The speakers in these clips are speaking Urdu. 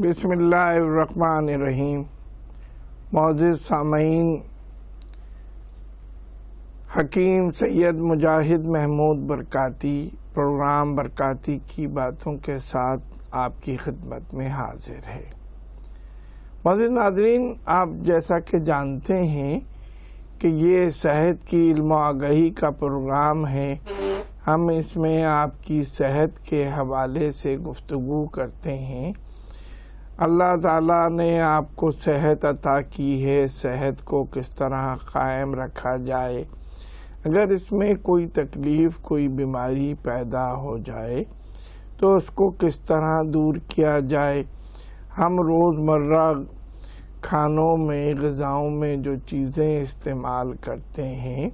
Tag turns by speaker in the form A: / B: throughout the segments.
A: بسم اللہ الرحمن الرحیم۔ معزز سامعین، حکیم سید مجاہد محمود برکاتی پروگرام برکاتی کی باتوں کے ساتھ آپ کی خدمت میں حاضر ہے۔ معزز ناظرین، آپ جیسا کہ جانتے ہیں کہ یہ صحت کی علم و آگاہی کا پروگرام ہے۔ ہم اس میں آپ کی صحت کے حوالے سے گفتگو کرتے ہیں۔ اللہ تعالیٰ نے آپ کو صحت عطا کی ہے، صحت کو کس طرح قائم رکھا جائے، اگر اس میں کوئی تکلیف کوئی بیماری پیدا ہو جائے تو اس کو کس طرح دور کیا جائے۔ ہم روزمرہ کھانوں میں غذاؤں میں جو چیزیں استعمال کرتے ہیں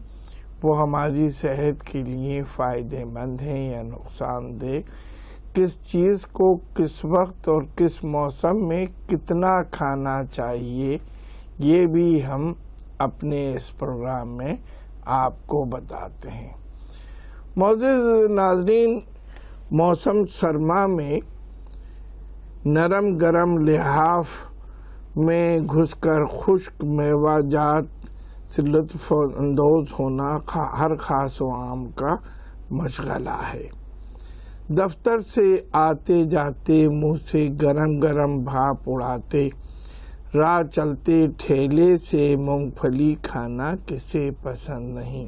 A: وہ ہماری صحت کے لیے فائدہ مند ہیں یا نقصان دہ، کس چیز کو کس وقت اور کس موسم میں کتنا کھانا چاہیے، یہ بھی ہم اپنے اس پروگرام میں آپ کو بتاتے ہیں۔ معزز ناظرین، موسم سرما میں نرم گرم لحاف میں گھس کر خشک میوہ جات سے لطف اندوز ہونا ہر خاص و عام کا مشغلہ ہے۔ دفتر سے آتے جاتے منہ سے گرم گرم بھاپ اڑاتے، راہ چلتے ٹھیلے سے مونگ پھلی کھانا کسے پسند نہیں۔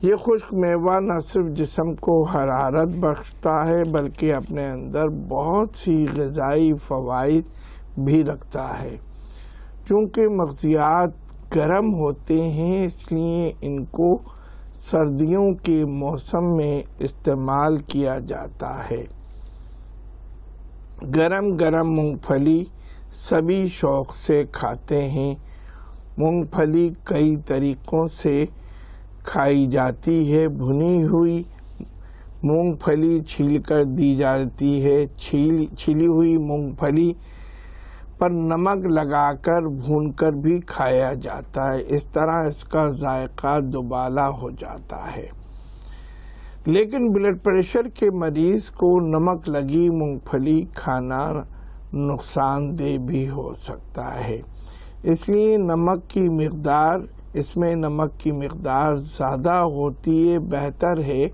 A: یہ خشک میوہ نہ صرف جسم کو حرارت بخشتا ہے بلکہ اپنے اندر بہت سی غذائی فوائد بھی رکھتا ہے۔ چونکہ مغزیات گرم ہوتے ہیں اس لیے ان کو سردیوں کے موسم میں استعمال کیا جاتا ہے۔ گرم گرم مونگ پھلی سبھی شوق سے کھاتے ہیں۔ مونگ پھلی کئی طریقوں سے کھائی جاتی ہے۔ بھنی ہوئی مونگ پھلی چھیل کر دی جاتی ہے۔ چھیلی ہوئی مونگ پھلی پر نمک لگا کر بھون کر بھی کھایا جاتا ہے، اس طرح اس کا ذائقہ دوبالا ہو جاتا ہے۔ لیکن بلڈ پریشر کے مریض کو نمک لگی مونگ پھلی کھانا نقصان دہ بھی ہو سکتا ہے، اس لیے اس میں نمک کی مقدار زیادہ ہوتی ہے۔ بہتر ہے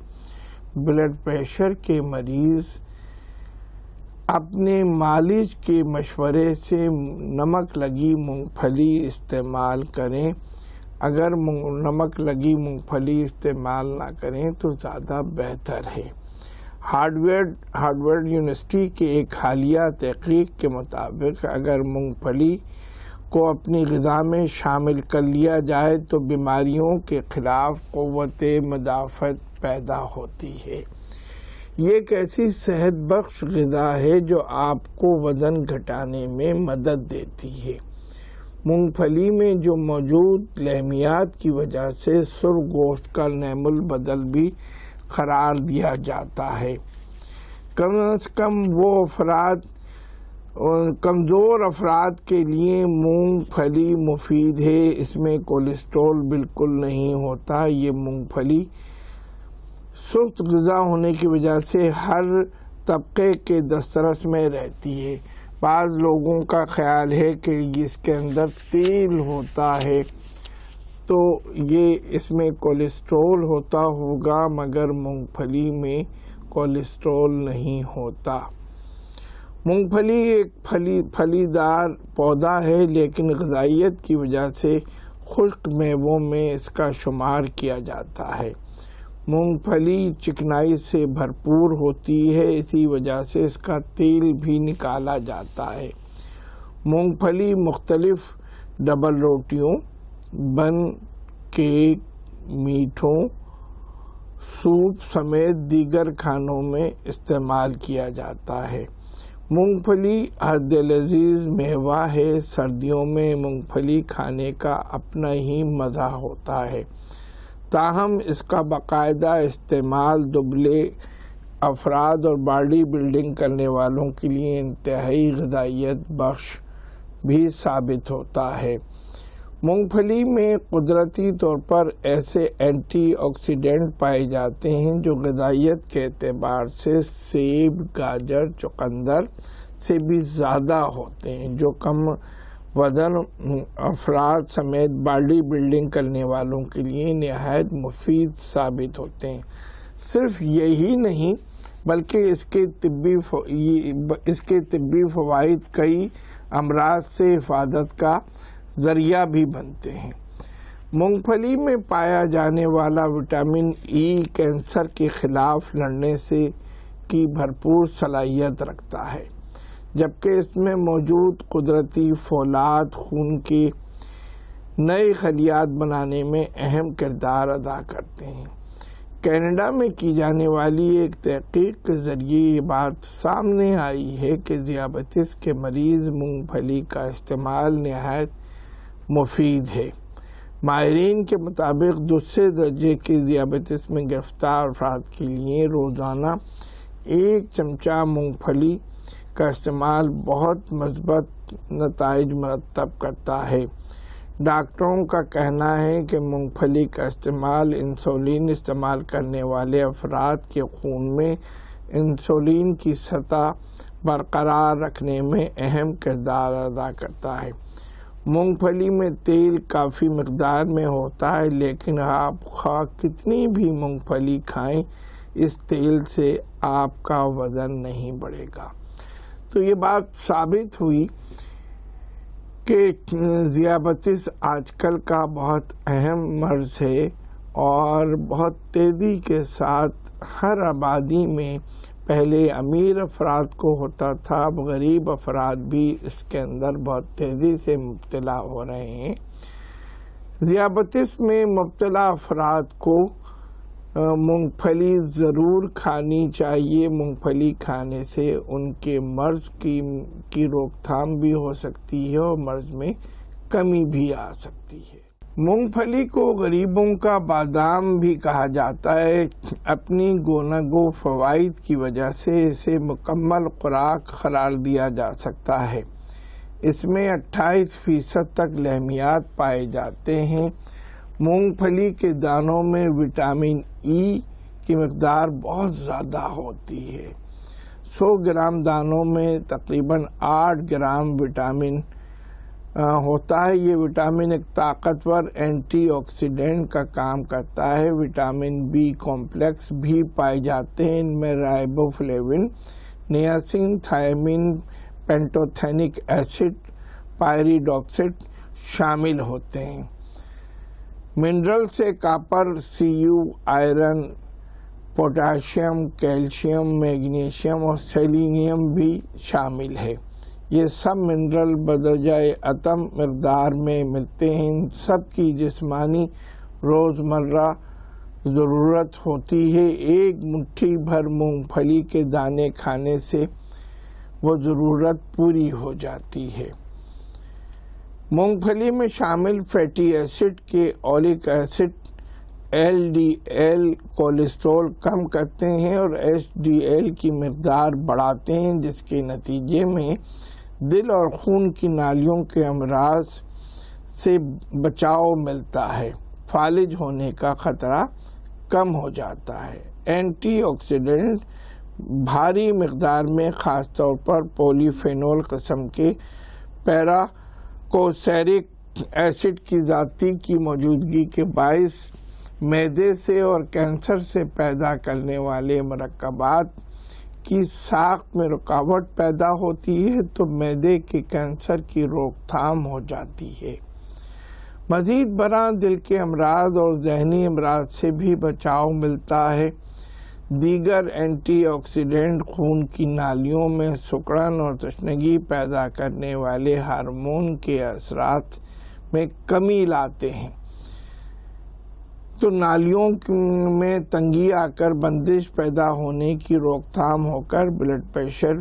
A: بلڈ پریشر کے مریض اپنے معالج کے مشورے سے نمک لگی مونگ پھلی استعمال کریں۔ اگر نمک لگی مونگ پھلی استعمال نہ کریں تو زیادہ بہتر ہے۔ ہارورڈ یونیورسٹی کے ایک حالیہ تحقیق کے مطابق اگر مونگ پھلی کو اپنی غذا میں شامل کر لیا جائے تو بیماریوں کے خلاف قوت مدافعت پیدا ہوتی ہے۔ یہ ایک ایسی صحت بخش غذا ہے جو آپ کو وزن گھٹانے میں مدد دیتی ہے۔ مونگ پھلی میں جو موجود لحمیات کی وجہ سے سرخ گوشت کا نعم البدل بھی قرار دیا جاتا ہے۔ کم از کم کمزور افراد کے لیے مونگ پھلی مفید ہے۔ اس میں کولیسٹرول بالکل نہیں ہوتا۔ یہ مونگ پھلی سست غذا ہونے کی وجہ سے ہر طبقے کے دسترس میں رہتی ہے۔ بعض لوگوں کا خیال ہے کہ اس کے اندر تیل ہوتا ہے تو اس میں کولیسٹرول ہوتا ہوگا، مگر مونگ پھلی میں کولیسٹرول نہیں ہوتا۔ مونگ پھلی ایک پھلی دار پودا ہے لیکن غذائیت کی وجہ سے خشک میووں میں اس کا شمار کیا جاتا ہے۔ مونگ پھلی چکنائی سے بھرپور ہوتی ہے، اسی وجہ سے اس کا تیل بھی نکالا جاتا ہے۔ مونگ پھلی مختلف ڈبل روٹیوں، بن، کیک، میٹھوں، سوپ سمیت دیگر کھانوں میں استعمال کیا جاتا ہے۔ مونگ پھلی ہر دل عزیز میوہ ہے۔ سردیوں میں مونگ پھلی کھانے کا اپنا ہی مزہ ہوتا ہے، تاہم اس کا باقاعدہ استعمال دبلے افراد اور باڈی بلڈنگ کرنے والوں کے لیے انتہائی غذائیت بخش بھی ثابت ہوتا ہے۔ مونگ پھلی میں قدرتی طور پر ایسے اینٹی آکسیڈنٹ پائے جاتے ہیں جو غذائیت کے اعتبار سے سیب، گاجر، چقندر سے بھی زیادہ ہوتے ہیں، جو کم وزن افراد سمیت باڈی بلڈنگ کرنے والوں کے لیے نہایت مفید ثابت ہوتے ہیں۔ صرف یہی نہیں بلکہ اس کے طبی فوائد کئی امراض سے حفاظت کا ذریعہ بھی بنتے ہیں۔ مونگ پھلی میں پایا جانے والا وٹامن ای کینسر کے خلاف لڑنے کی بھرپور صلاحیت رکھتا ہے، جبکہ اس میں موجود قدرتی فولاد خون کے نئے خلیات بنانے میں اہم کردار ادا کرتے ہیں۔ کینیڈا میں کی جانے والی ایک تحقیق کے ذریعے یہ بات سامنے آئی ہے کہ ذیابیطس کے مریض مونگ پھلی کا استعمال نہایت مفید ہے۔ ماہرین کے مطابق دوسرے درجے کے ذیابیطس میں گرفتار افراد کے لیے روزانہ 1 چمچہ مونگ پھلی کا استعمال بہت مثبت نتائج مرتب کرتا ہے۔ ڈاکٹروں کا کہنا ہے کہ مونگ پھلی کا استعمال انسولین استعمال کرنے والے افراد کے خون میں انسولین کی سطح برقرار رکھنے میں اہم کردار ادا کرتا ہے۔ مونگ پھلی میں تیل کافی مقدار میں ہوتا ہے، لیکن آپ خواہ کتنی بھی مونگ پھلی کھائیں، اس تیل سے آپ کا وزن نہیں بڑھے گا۔ تو یہ بات ثابت ہوئی کہ ذیابیطس آج کل کا بہت اہم مرض ہے اور بہت تیزی کے ساتھ ہر آبادی میں پہلے امیر افراد کو ہوتا تھا، اب غریب افراد بھی اس کے اندر بہت تیزی سے مبتلا ہو رہے ہیں۔ ذیابیطس میں مبتلا افراد کو مونگ پھلی ضرور کھانی چاہیے۔ مونگ پھلی کھانے سے ان کے مرض کی روک تھام بھی ہو سکتی ہے اور مرض میں کمی بھی آ سکتی ہے۔ مونگ پھلی کو غریبوں کا بادام بھی کہا جاتا ہے۔ اپنی گوناگو فوائد کی وجہ سے اسے مکمل خوراک قرار دیا جا سکتا ہے۔ اس میں 28% تک لحمیات پائے جاتے ہیں۔ مونگ پھلی کے دانوں میں وٹامن ای کی مقدار بہت زیادہ ہوتی ہے۔ 100 گرام دانوں میں تقریباً 8 گرام وٹامن ہوتا ہے۔ یہ وٹامن ایک طاقتور اینٹی آکسیڈنٹ کا کام کرتا ہے۔ وٹامن بی کمپلیکس بھی پائے جاتے ہیں۔ ان میں رائبوفلیوین، نیاسین، تھائمین، پینٹوتھینک ایسڈ، پائریڈوکسڈ شامل ہوتے ہیں۔ منرل سے copper, Cu، iron, potassium, calcium, magnesium اور سیلینیم بھی شامل ہے۔ یہ سب منرل بدرجہ اتم مقدار میں ملتے ہیں۔ ان سب کی جسمانی روزمرہ ضرورت ہوتی ہے۔ ایک مٹھی بھر مونگ پھلی کے دانے کھانے سے وہ ضرورت پوری ہو جاتی ہے۔ مونگ پھلی میں شامل فیٹی ایسڈ کے اولک ایسڈ LDL کولیسٹرول کم کرتے ہیں اور HDL کی مقدار بڑھاتے ہیں، جس کے نتیجے میں دل اور خون کی نالیوں کے امراض سے بچاؤ ملتا ہے۔ فالج ہونے کا خطرہ کم ہو جاتا ہے۔ اینٹی آکسیڈنٹ بھاری مقدار میں خاص طور پر پولی فینول قسم کے پیراکوسیرک ایسڈ کی ذاتی کی موجودگی کے باعث معدے سے اور کینسر سے پیدا کرنے والے مرکبات کی ساخت میں رکاوٹ پیدا ہوتی ہے، تو معدے کے کینسر کی روک تھام ہو جاتی ہے۔ مزید برآں دل کے امراض اور ذہنی امراض سے بھی بچاؤ ملتا ہے۔ دیگر اینٹی آکسیڈنٹ خون کی نالیوں میں سکڑن اور تشنگی پیدا کرنے والے ہارمون کے اثرات میں کمی لاتے ہیں، تو نالیوں میں تنگی آ کر بندش پیدا ہونے کی روک تھام ہو کر بلڈ پریشر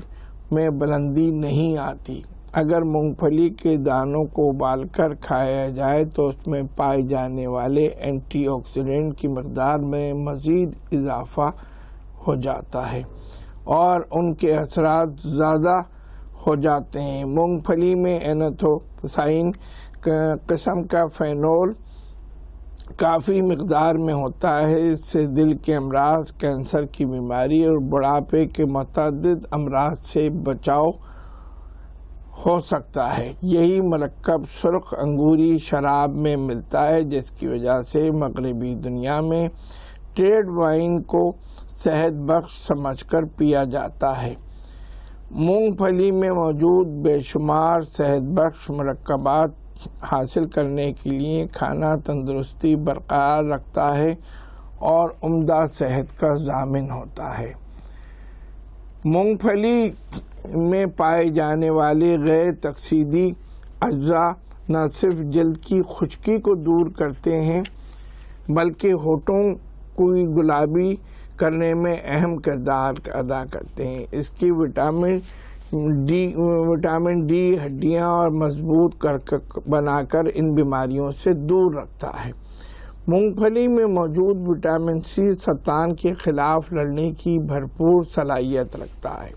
A: میں بلندی نہیں آتی۔ اگر مونگ پھلی کے دانوں کو ابال کر کھایا جائے تو اس میں پائے جانے والے اینٹی آکسیڈنٹ کی مقدار میں مزید اضافہ ہو جاتا ہے اور ان کے اثرات زیادہ ہو جاتے ہیں۔ مونگ پھلی میں اینتھوسائن قسم کا فینول کافی مقدار میں ہوتا ہے۔ اس سے دل کے امراض، کینسر کی بیماری اور بڑھاپے کے متعدد امراض سے بچاؤ ہو سکتا ہے۔ یہی مرکب سرخ انگوری شراب میں ملتا ہے، جس کی وجہ سے مغربی دنیا میں ریڈ وائن کو صحت بخش سمجھ کر پیا جاتا ہے۔ مونگ پھلی میں موجود بے شمار صحت بخش مرکبات حاصل کرنے کے لیے کھانا تندرستی برقرار رکھتا ہے اور عمدہ صحت کا ضامن ہوتا ہے۔ مونگ پھلی میں پائے جانے والے غیر تقسیدی اجزاء نہ صرف جلد کی خشکی کو دور کرتے ہیں بلکہ ہونٹوں کو گلابی کرنے میں اہم کردار ادا کرتے ہیں۔ اس کی وٹامن ڈی ہڈیاں اور مضبوط بنا کر ان بیماریوں سے دور رکھتا ہے۔ مونگ پھلی میں موجود وٹامن سی سرطان کے خلاف لڑنے کی بھرپور صلاحیت رکھتا ہے۔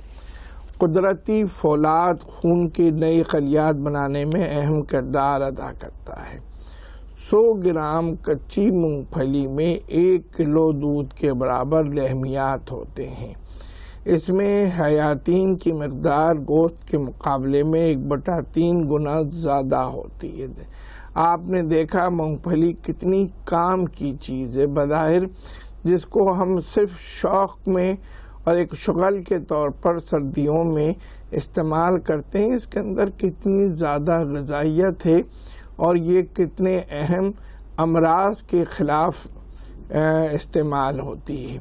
A: قدرتی فولاد خون کی نئی خلیات بنانے میں اہم کردار ادا کرتا ہے۔ 100 گرام کچی مونگ پھلی میں 1 کلو دودھ کے برابر لحمیات ہوتے ہیں۔ اس میں حیاتین کی مقدار گوشت کے مقابلے میں 1/3 گنا زیادہ ہوتی ہے۔ آپ نے دیکھا مونگ پھلی کتنی کام کی چیز ہے، بظاہر جس کو ہم صرف شوق میں اور ایک شغل کے طور پر سردیوں میں استعمال کرتے ہیں، اس کے اندر کتنی زیادہ غذائیت ہے اور یہ کتنے اہم امراض کے خلاف استعمال ہوتی ہے۔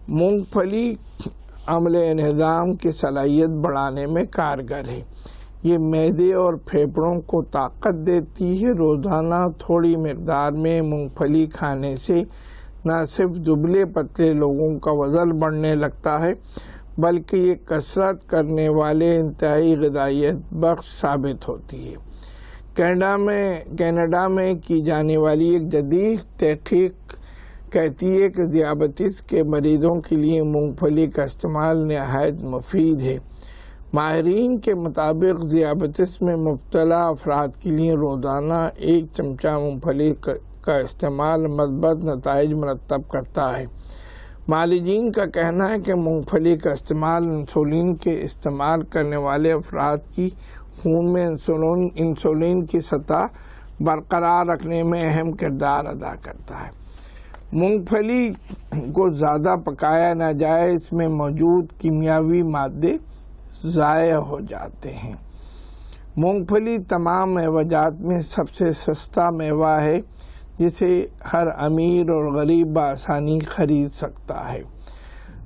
A: مونگ پھلی عمل انہضام کی صلاحیت بڑھانے میں کارگر ہے۔ یہ معدے اور پھیپھڑوں کو طاقت دیتی ہے۔ روزانہ تھوڑی مقدار میں مونگ پھلی کھانے سے نہ صرف دبلے پتلے لوگوں کا وزن بڑھنے لگتا ہے بلکہ یہ کثرت کرنے والے انتہائی غذائیت بخش ثابت ہوتی ہے۔ کینیڈا میں کی جانے والی ایک جدید تحقیق کہتی ہے کہ ذیابیطس کے مریضوں کے لیے مونگ پھلی کا استعمال نہایت مفید ہے۔ ماہرین کے مطابق ذیابیطس میں مبتلا افراد کے لیے روزانہ 1 چمچہ مونگ پھلی کا استعمال مثبت نتائج مرتب کرتا ہے۔ معالجین کا کہنا ہے کہ مونگ پھلی کا استعمال انسولین کے استعمال کرنے والے افراد کی خون میں انسولین کی سطح برقرار رکھنے میں اہم کردار ادا کرتا ہے۔ مونگ پھلی کو زیادہ پکایا نہ جائے، اس میں موجود کیمیاوی مادے ضائع ہو جاتے ہیں۔ مونگ پھلی تمام میوہ جات میں سب سے سستا میوہ ہے جسے ہر امیر اور غریب بآسانی خرید سکتا ہے۔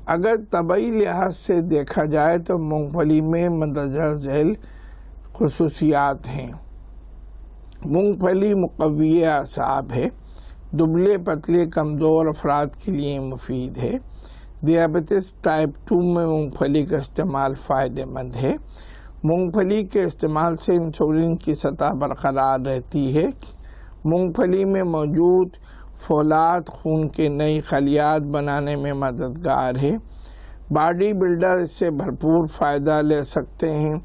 A: اگر طبعی لحاظ سے دیکھا جائے تو مونگ پھلی میں مندرجہ ذیل خصوصیات ہیں۔ مونگ پھلی مقوی اعصاب ہے، دبلے پتلے کمزور افراد کے لیے مفید ہے۔ ذیابیطس ٹائپ 2 میں مونگ پھلی کا استعمال فائدہ مند ہے۔ مونگ پھلی کے استعمال سے انسولین کی سطح برقرار رہتی ہے۔ مونگ پھلی میں موجود فولاد خون کے نئی خلیات بنانے میں مددگار ہے۔ باڈی بلڈر اس سے بھرپور فائدہ لے سکتے ہیں۔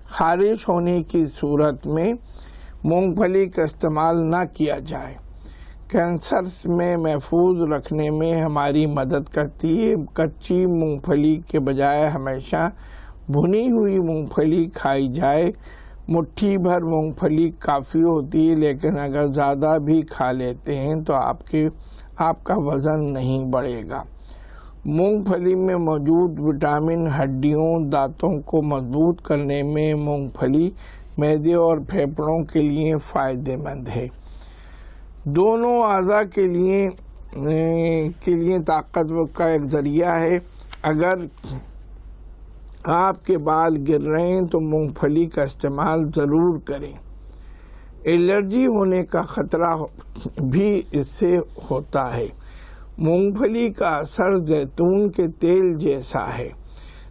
A: خارش ہونے کی صورت میں مونگ پھلی کا استعمال نہ کیا جائے۔ کینسر میں محفوظ رکھنے میں ہماری مدد کرتی ہے۔ کچی مونگ پھلی کے بجائے ہمیشہ بھنی ہوئی مونگ پھلی کھائی جائے۔ مٹھی بھر مونگ پھلی کافی ہوتی ہے، لیکن اگر زیادہ بھی کھا لیتے ہیں تو آپ کا وزن نہیں بڑھے گا۔ مونگ پھلی میں موجود وٹامن ہڈیوں دانتوں کو مضبوط کرنے میں مونگ پھلی معدے اور پھیپھڑوں کے لیے فائدہ مند ہے۔ دونوں اعضاء کے لیے طاقتور کا ایک ذریعہ ہے۔ اگر آپ کے بال گر رہے ہیں تو مونگ پھلی کا استعمال ضرور کریں۔ الرجی ہونے کا خطرہ بھی اس سے ہوتا ہے۔ مونگ پھلی کا اثر زیتون کے تیل جیسا ہے۔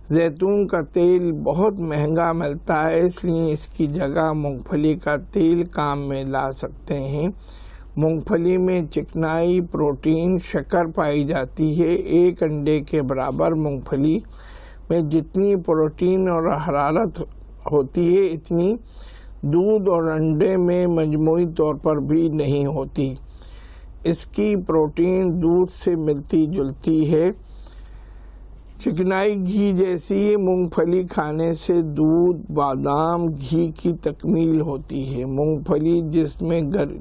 A: زیتون کا تیل بہت مہنگا ملتا ہے، اس لیے اس کی جگہ مونگ پھلی کا تیل کام میں لا سکتے ہیں۔ مونگ پھلی میں چکنائی، پروٹین، شکر پائی جاتی ہے۔ 1 انڈے کے برابر مونگ پھلی میں جتنی پروٹین اور حرارت ہوتی ہے اتنی دودھ اور انڈے میں مجموعی طور پر بھی نہیں ہوتی۔ اس کی پروٹین دودھ سے ملتی جلتی ہے۔ چکنائی گھی جیسی مونگ پھلی کھانے سے دودھ، بادام، گھی کی تکمیل ہوتی ہے۔ مونگ پھلی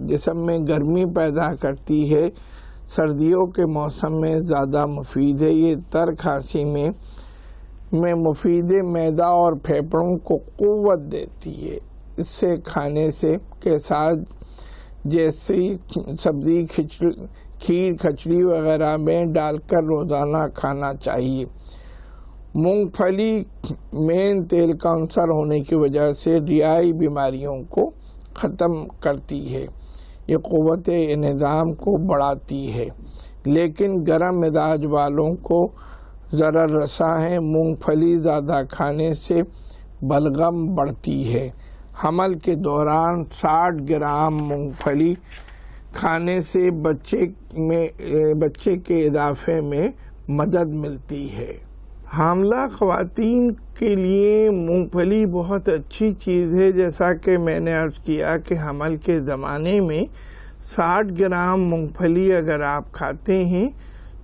A: جسم میں گرمی پیدا کرتی ہے، سردیوں کے موسم میں زیادہ مفید ہے۔ یہ تر کھانسی میں مفید ہے، معدہ اور پھیپھڑوں کو قوت دیتی ہے۔ اس سے کھانے کے ساتھ جیسی سبزی، کھیر، کھچڑی وغیرہ میں ڈال کر روزانہ کھانا چاہیے۔ مونگ پھلی مین تیل کا عنصر ہونے کی وجہ سے رئائی بیماریوں کو ختم کرتی ہے۔ یہ قوت انہضام کو بڑھاتی ہے، لیکن گرم مزاج والوں کو ضرر رساں ہے۔ مونگ پھلی زیادہ کھانے سے بلغم بڑھتی ہے۔ حمل کے دوران 60 گرام مونگ پھلی کھانے سے بچے کے اضافے میں مدد ملتی ہے۔ حاملہ خواتین کے لیے مونگ پھلی بہت اچھی چیز ہے۔ جیسا کہ میں نے عرض کیا کہ حمل کے زمانے میں 60 گرام مونگ پھلی اگر آپ کھاتے ہیں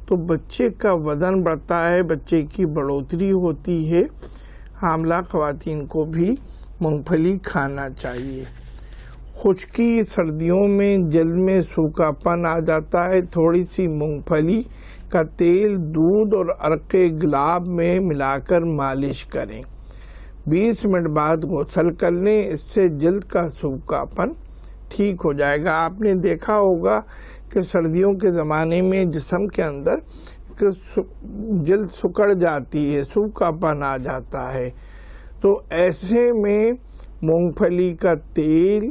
A: تو بچے کا وزن بڑھتا ہے، بچے کی بڑھوتری ہوتی ہے۔ حاملہ خواتین کو بھی مونگ پھلی کھانا چاہیے۔ خشکی، سردیوں میں جلد میں سوکھا پن آ جاتا ہے۔ تھوڑی سی مونگ پھلی کا تیل دودھ اور عرق گلاب میں ملا کر مالش کریں۔ 20 منٹ بعد غسل کر لیں، اس سے جلد کا سوکھا پن ٹھیک ہو جائے گا۔ آپ نے دیکھا ہوگا کہ سردیوں کے زمانے میں جسم کے اندر جلد سکڑ جاتی ہے، سوکھا پن آ جاتا ہے، تو ایسے میں مونگ پھلی کا تیل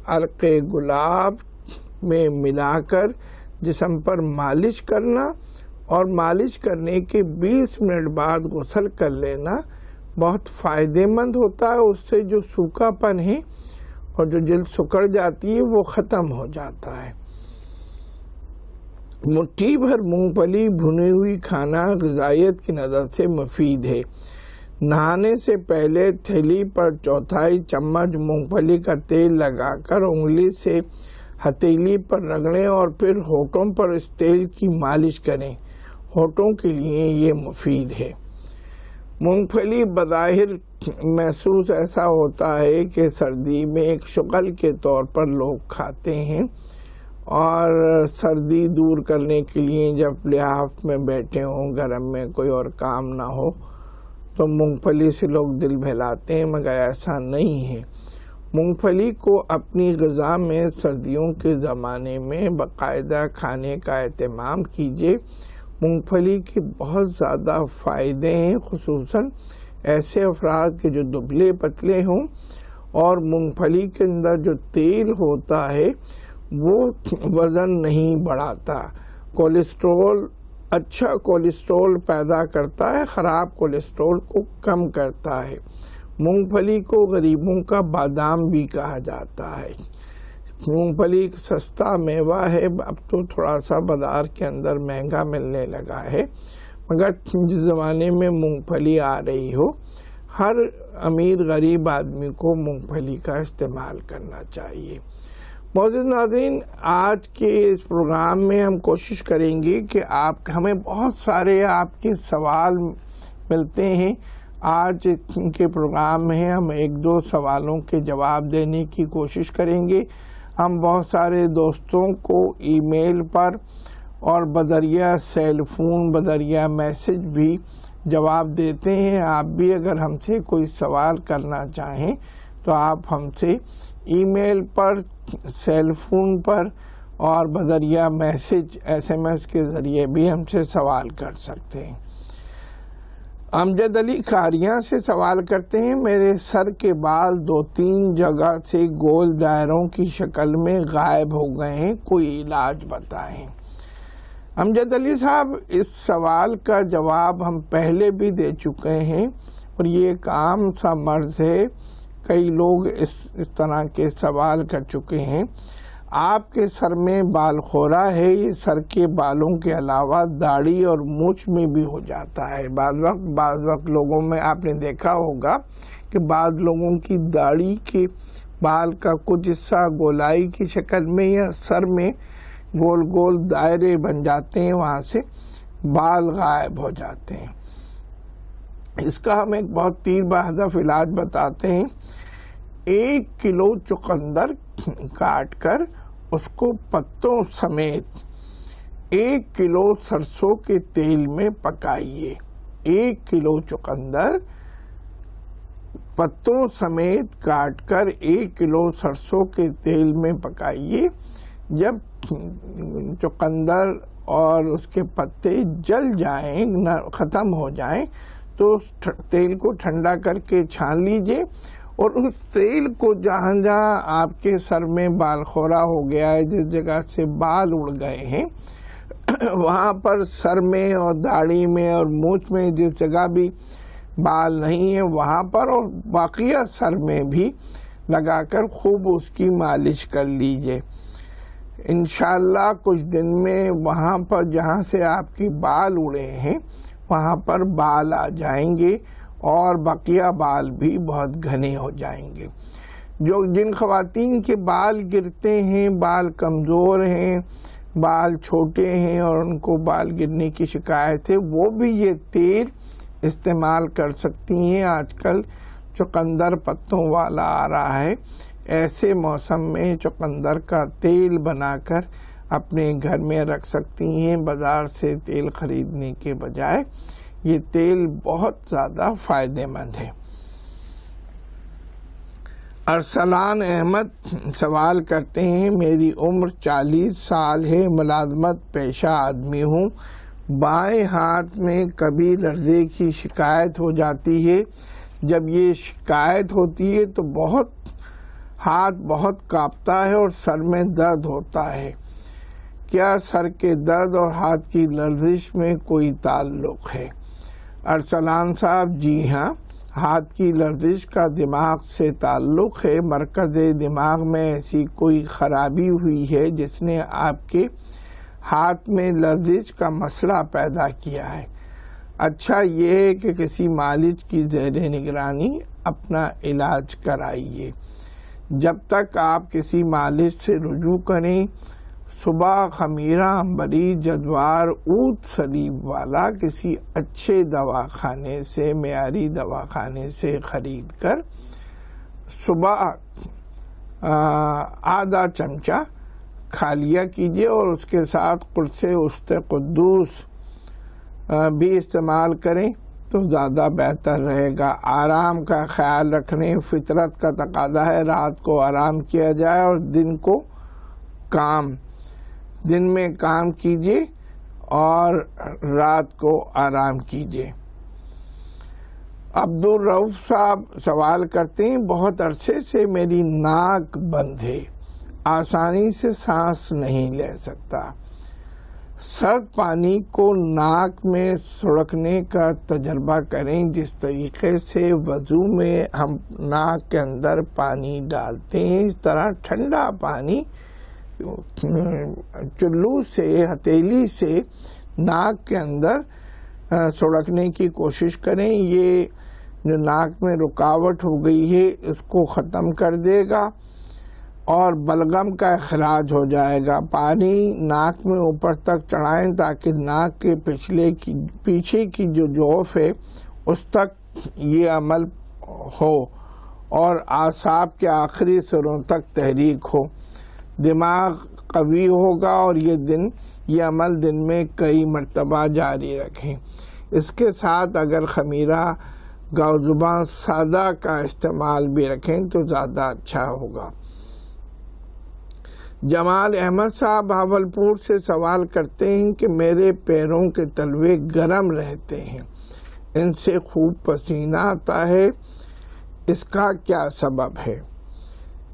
A: عرق گلاب میں ملا کر جسم پر مالش کرنا اور مالش کرنے کے 20 منٹ بعد غسل کر لینا بہت فائدہ مند ہوتا ہے۔ اس سے جو سوکھا پن ہے اور جو جلد سکڑ جاتی ہے وہ ختم ہو جاتا ہے۔ مٹھی بھر مونگ پھلی بھنی ہوئی کھانا غذائیت کی نظر سے مفید ہے۔ نہانے سے پہلے تھیلی پر 1/4 چمچ مونگ پھلی کا تیل لگا کر انگلی سے ہتھیلی پر رگڑیں اور پھر ہونٹوں پر اس تیل کی مالش کریں۔ ہونٹوں کے لیے یہ مفید ہے۔ مونگ پھلی بظاہر محسوس ایسا ہوتا ہے کہ سردی میں ایک شغل کے طور پر لوگ کھاتے ہیں، اور سردی دور کرنے کے لیے جب لحاف میں بیٹھے ہوں، گرم میں کوئی اور کام نہ ہو تو مونگ پھلی سے لوگ دل بہلاتے ہیں، مگر ایسا نہیں ہے۔ مونگ پھلی کو اپنی غذا میں سردیوں کے زمانے میں باقاعدہ کھانے کا اہتمام کیجیے۔ مونگ پھلی کے بہت زیادہ فائدے ہیں، خصوصاً ایسے افراد کے جو دبلے پتلے ہوں، اور مونگ پھلی کے اندر جو تیل ہوتا ہے وہ وزن نہیں بڑھاتا۔ کولیسٹرول، اچھا کولیسٹرول پیدا کرتا ہے، خراب کولیسٹرول کو کم کرتا ہے۔ مونگ پھلی کو غریبوں کا بادام بھی کہا جاتا ہے۔ مونگ پھلی ایک سستا میوہ ہے، اب تو تھوڑا سا بازار کے اندر مہنگا ملنے لگا ہے، مگر جس زمانے میں مونگ پھلی آ رہی ہو، ہر امیر غریب آدمی کو مونگ پھلی کا استعمال کرنا چاہیے۔ معزز ناظرین، آج کے اس پروگرام میں ہم کوشش کریں گے کہ ہمیں بہت سارے آپ کے سوال ملتے ہیں۔ آج کے پروگرام میں ہم 1-2 سوالوں کے جواب دینے کی کوشش کریں گے۔ ہم بہت سارے دوستوں کو ای میل پر اور بذریعہ سیل فون، بذریعہ میسج بھی جواب دیتے ہیں۔ آپ بھی اگر ہم سے کوئی سوال کرنا چاہیں تو آپ ہم سے ای میل پر، سیل فون پر اور بذریعہ میسج SMS کے ذریعے بھی ہم سے سوال کر سکتے ہیں۔ امجد علی کھاریاں سے سوال کرتے ہیں، میرے سر کے بال 2-3 جگہ سے گول دائروں کی شکل میں غائب ہو گئے ہیں، کوئی علاج بتائیں۔ امجد علی صاحب، اس سوال کا جواب ہم پہلے بھی دے چکے ہیں، اور یہ ایک عام سا مرض ہے، کئی لوگ اس طرح کے سوال کر چکے ہیں۔ آپ کے سر میں بال خورا ہے، یہ سر کے بالوں کے علاوہ داڑھی اور مونچھ میں بھی ہو جاتا ہے۔ بعض وقت لوگوں میں آپ نے دیکھا ہوگا کہ بعض لوگوں کی داڑھی کے بال کا کچھ حصہ گولائی کی شکل میں یا سر میں گول گول دائرے بن جاتے ہیں، وہاں سے بال غائب ہو جاتے ہیں۔ اس کا ہم ایک بہت تیر بہدف علاج بتاتے ہیں. 1 کلو چقندر کاٹ کر اس کو پتوں سمیت 1 کلو سرسوں کے تیل میں پکائیے. 1 کلو چقندر پتوں سمیت کاٹ کر 1 کلو سرسوں کے تیل میں پکائیے. جب چقندر اور اس کے پتے جل جائیں، ختم ہو جائیں، تو اس تیل کو ٹھنڈا کر کے چھان لیجئے، اور اس تیل کو جہاں جہاں آپ کے سر میں بال خورا ہو گیا ہے، جس جگہ سے بال اڑ گئے ہیں، وہاں پر سر میں اور داڑھی میں اور مونچھ میں جس جگہ بھی بال نہیں ہیں وہاں پر، اور باقیہ سر میں بھی لگا کر خوب اس کی مالش کر لیجئے. انشاءاللہ کچھ دن میں وہاں پر جہاں سے آپ کی بال اڑے ہیں وہاں پر بال آ جائیں گے، اور بقیہ بال بھی بہت گھنے ہو جائیں گے. جن خواتین کے بال گرتے ہیں، بال کمزور ہیں، بال چھوٹے ہیں اور ان کو بال گرنے کی شکایت ہے، وہ بھی یہ تیل استعمال کر سکتی ہیں. آج کل چقندر پتوں والا آ رہا ہے، ایسے موسم میں چقندر کا تیل بنا کر اپنے گھر میں رکھ سکتی ہیں بازار سے تیل خریدنے کے بجائے. یہ تیل بہت زیادہ فائدہ مند ہے. ارسلان احمد سوال کرتے ہیں، میری عمر 40 سال ہے، ملازمت پیشہ آدمی ہوں، بائیں ہاتھ میں کبھی لرزے کی شکایت ہو جاتی ہے. جب یہ شکایت ہوتی ہے تو ہاتھ بہت کانپتا ہے اور سر میں درد ہوتا ہے. کیا سر کے درد اور ہاتھ کی لرزش میں کوئی تعلق ہے؟ ارسلان صاحب، جی ہاں، ہاتھ کی لرزش کا دماغ سے تعلق ہے. مرکز دماغ میں ایسی کوئی خرابی ہوئی ہے جس نے آپ کے ہاتھ میں لرزش کا مسئلہ پیدا کیا ہے. اچھا یہ ہے کہ کسی مالج کی زیر نگرانی اپنا علاج کرائیے. جب تک آپ کسی مالج سے رجوع کریں، صبح خمیرہ عنبری جدوار عود سلیب والا کسی اچھے دواخانے سے، معیاری دواخانے سے خرید کر صبح آدھا چمچہ کھا لیا کیجیے، اور اس کے ساتھ قرص وسط قدوس بھی استعمال کریں تو زیادہ بہتر رہے گا. آرام کا خیال رکھنے، فطرت کا تقاضا ہے رات کو آرام کیا جائے اور دن میں کام کیجیے اور رات کو آرام کیجیے. عبدالرؤف صاحب سوال کرتے ہیں، بہت عرصے سے میری ناک بند ہے، آسانی سے سانس نہیں لے سکتا. سرد پانی کو ناک میں سڑکنے کا تجربہ کریں. جس طریقے سے وضو میں ہم ناک کے اندر پانی ڈالتے ہیں، اس طرح ٹھنڈا پانی چلو سے، ہتھیلی سے ناک کے اندر سڑکنے کی کوشش کریں. یہ جو ناک میں رکاوٹ ہو گئی ہے اس کو ختم کر دے گا اور بلغم کا اخراج ہو جائے گا. پانی ناک میں اوپر تک چڑھائیں تاکہ ناک کے پیچھے کی جو جوف ہے اس تک یہ عمل ہو اور اعصاب کے آخری سروں تک تحریک ہو. دماغ قوی ہوگا اور یہ عمل دن میں کئی مرتبہ جاری رکھیں. اس کے ساتھ اگر خمیرہ گاؤ زبان سادہ کا استعمال بھی رکھیں تو زیادہ اچھا ہوگا. جمال احمد صاحب بھاولپور سے سوال کرتے ہیں کہ میرے پیروں کے تلوے گرم رہتے ہیں، ان سے خوب پسینہ آتا ہے، اس کا کیا سبب ہے؟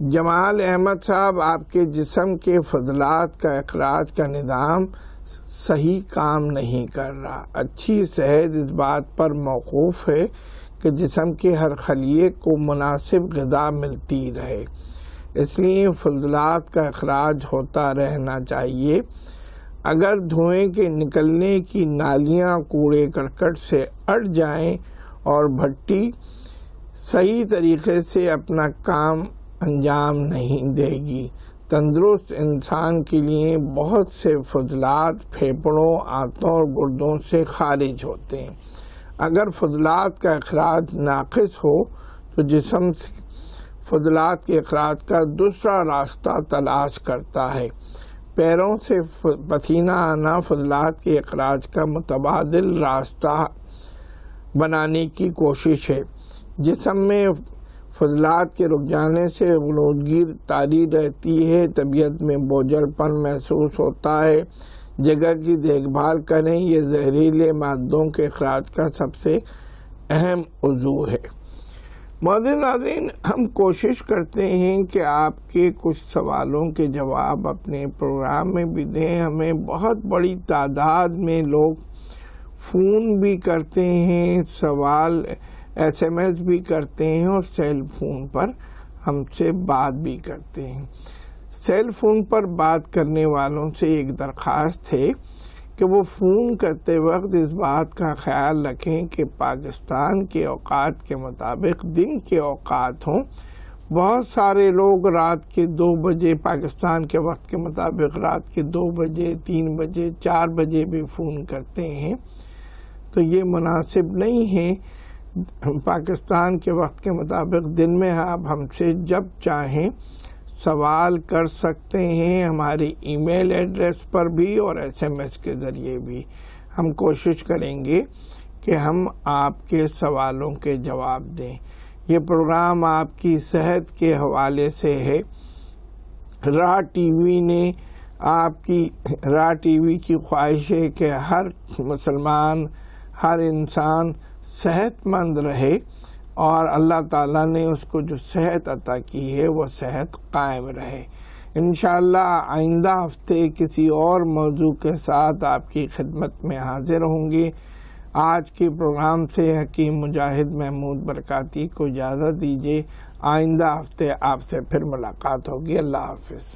A: جمال احمد صاحب، آپ کے جسم کے فضلات کا اخراج کا نظام صحیح کام نہیں کر رہا. اچھی صحت اس بات پر موقوف ہے کہ جسم کے ہر خلیے کو مناسب غذا ملتی رہے، اس لیے فضلات کا اخراج ہوتا رہنا چاہیے. اگر دھوئیں کے نکلنے کی نالیاں کوڑے کرکٹ سے اڑ جائیں اور بھٹی صحیح طریقے سے اپنا کام انجام نہیں دے گی. تندرست انسان کے لیے بہت سے فضلات پھیپھڑوں، آنتوں اور گردوں سے خارج ہوتے ہیں. اگر فضلات کا اخراج ناقص ہو تو جسم فضلات کے اخراج کا دوسرا راستہ تلاش کرتا ہے۔ پیروں سے پسینہ آنا فضلات کے اخراج کا متبادل راستہ بنانے کی کوشش ہے۔ جسم میں فضلات کے رک جانے سے غنودگی طاری رہتی ہے، طبیعت میں بوجھل پن محسوس ہوتا ہے۔ جگہ کی دیکھ بھال کریں، یہ زہریلے مادوں کے اخراج کا سب سے اہم عضو ہے۔ معزز ناظرین، ہم کوشش کرتے ہیں کہ آپ کے کچھ سوالوں کے جواب اپنے پروگرام میں بھی دیں۔ ہمیں بہت بڑی تعداد میں لوگ فون بھی کرتے ہیں، سوال SMS بھی کرتے ہیں اور سیل فون پر ہم سے بات بھی کرتے ہیں۔ سیل فون پر بات کرنے والوں سے ایک درخواست ہے کہ وہ فون کرتے وقت اس بات کا خیال رکھیں کہ پاکستان کے اوقات کے مطابق دن کے اوقات ہوں۔ بہت سارے لوگ رات کے 2 بجے پاکستان کے وقت کے مطابق رات کے 2 بجے 3 بجے 4 بجے بھی فون کرتے ہیں، تو یہ مناسب نہیں ہے۔ پاکستان کے وقت کے مطابق دن میں آپ ہم سے جب چاہیں سوال کر سکتے ہیں، ہماری ای میل ایڈریس پر بھی اور SMS کے ذریعے بھی۔ ہم کوشش کریں گے کہ ہم آپ کے سوالوں کے جواب دیں۔ یہ پروگرام آپ کی صحت کے حوالے سے ہے۔ راہ ٹی وی نے راہ ٹی وی کی خواہش ہے کہ ہر مسلمان، ہر انسان صحت مند رہے اور اللہ تعالیٰ نے اس کو جو صحت عطا کی ہے وہ صحت قائم رہے۔ انشاءاللہ آئندہ ہفتے کسی اور موضوع کے ساتھ آپ کی خدمت میں حاضر ہوں گے۔ آج کے پروگرام سے حکیم مجاہد محمود برکاتی کو اجازت دیجیے۔ آئندہ ہفتے آپ سے پھر ملاقات ہوگی۔ اللہ حافظ۔